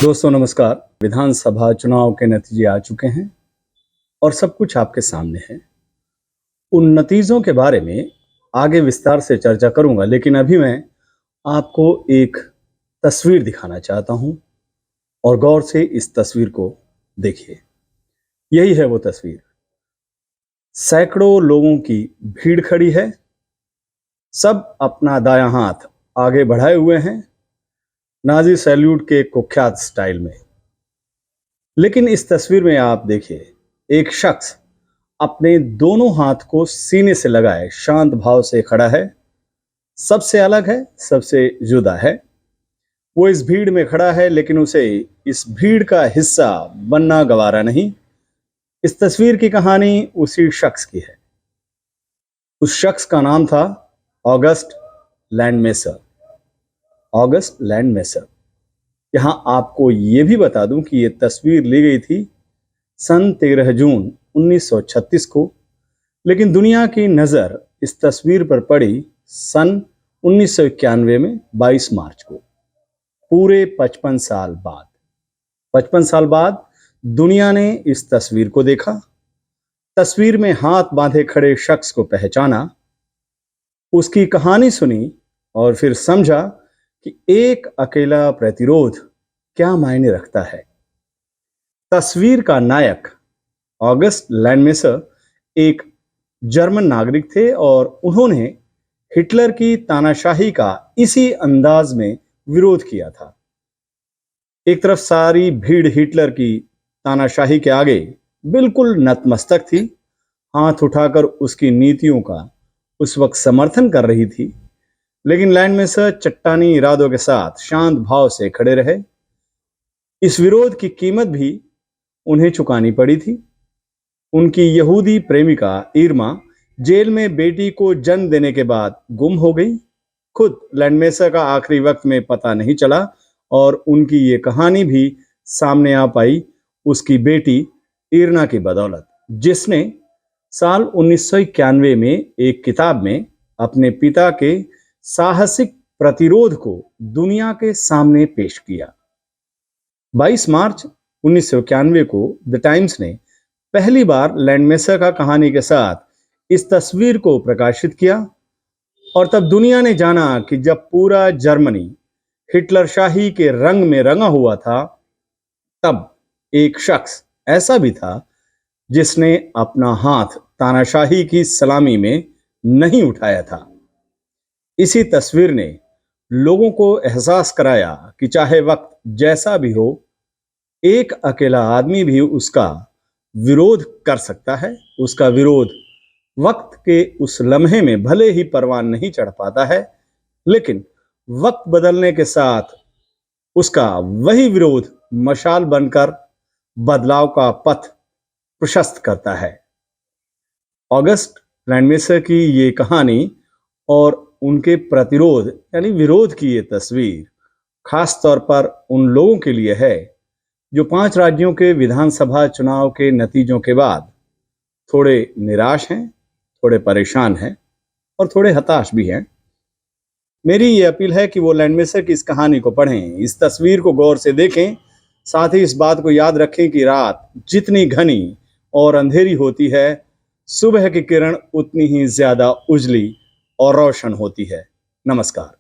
दोस्तों नमस्कार। विधानसभा चुनाव के नतीजे आ चुके हैं और सब कुछ आपके सामने है। उन नतीजों के बारे में आगे विस्तार से चर्चा करूंगा, लेकिन अभी मैं आपको एक तस्वीर दिखाना चाहता हूं और गौर से इस तस्वीर को देखिए। यही है वो तस्वीर। सैकड़ों लोगों की भीड़ खड़ी है, सब अपना दायां हाथ आगे बढ़ाए हुए हैं, नाजी सैल्यूट के कुख्यात स्टाइल में। लेकिन इस तस्वीर में आप देखिए, एक शख्स अपने दोनों हाथ को सीने से लगाए शांत भाव से खड़ा है। सबसे अलग है, सबसे जुदा है। वो इस भीड़ में खड़ा है, लेकिन उसे इस भीड़ का हिस्सा बनना गवारा नहीं। इस तस्वीर की कहानी उसी शख्स की है। उस शख्स का नाम था ऑगस्ट लैंडमेसर। ऑगस्ट लैंडमेसर। यहां आपको यह भी बता दूं कि यह तस्वीर ली गई थी सन 13 जून 1936 को, लेकिन दुनिया की नजर इस तस्वीर पर पड़ी सन 1991 में 22 मार्च को। पूरे 55 साल बाद 55 साल बाद दुनिया ने इस तस्वीर को देखा। तस्वीर में हाथ बांधे खड़े शख्स को पहचाना, उसकी कहानी सुनी और फिर समझा कि एक अकेला प्रतिरोध क्या मायने रखता है। तस्वीर का नायक ऑगस्ट लैंडमेसर एक जर्मन नागरिक थे और उन्होंने हिटलर की तानाशाही का इसी अंदाज में विरोध किया था। एक तरफ सारी भीड़ हिटलर की तानाशाही के आगे बिल्कुल नतमस्तक थी, हाथ उठाकर उसकी नीतियों का उस वक्त समर्थन कर रही थी, लेकिन लैंडमेसर चट्टानी इरादों के साथ शांत भाव से खड़े रहे। इस विरोध की कीमत भी उन्हें चुकानी पड़ी थी। उनकी यहूदी प्रेमिका इरमा जेल में बेटी को जन्म देने के बाद गुम हो गई। खुद लैंडमेसर का आखिरी वक्त में पता नहीं चला और उनकी ये कहानी भी सामने आ पाई उसकी बेटी इरना की बदौलत, जिसने साल 1991 में एक किताब में अपने पिता के साहसिक प्रतिरोध को दुनिया के सामने पेश किया। 22 मार्च 1991 को द टाइम्स ने पहली बार लैंडमेसर का कहानी के साथ इस तस्वीर को प्रकाशित किया और तब दुनिया ने जाना कि जब पूरा जर्मनी हिटलर शाही के रंग में रंगा हुआ था, तब एक शख्स ऐसा भी था जिसने अपना हाथ तानाशाही की सलामी में नहीं उठाया था। इसी तस्वीर ने लोगों को एहसास कराया कि चाहे वक्त जैसा भी हो, एक अकेला आदमी भी उसका विरोध कर सकता है। उसका विरोध वक्त के उस लम्हे में भले ही परवान नहीं चढ़ पाता है, लेकिन वक्त बदलने के साथ उसका वही विरोध मशाल बनकर बदलाव का पथ प्रशस्त करता है। ऑगस्ट लैंडमेसर की ये कहानी और उनके प्रतिरोध यानी विरोध की ये तस्वीर खास तौर पर उन लोगों के लिए है जो 5 राज्यों के विधानसभा चुनाव के नतीजों के बाद थोड़े निराश हैं, थोड़े परेशान हैं और थोड़े हताश भी हैं। मेरी ये अपील है कि वो लैंडमेसर की इस कहानी को पढ़ें, इस तस्वीर को गौर से देखें, साथ ही इस बात को याद रखें कि रात जितनी घनी और अंधेरी होती है, सुबह की किरण उतनी ही ज्यादा उजली और रोशन होती है। नमस्कार।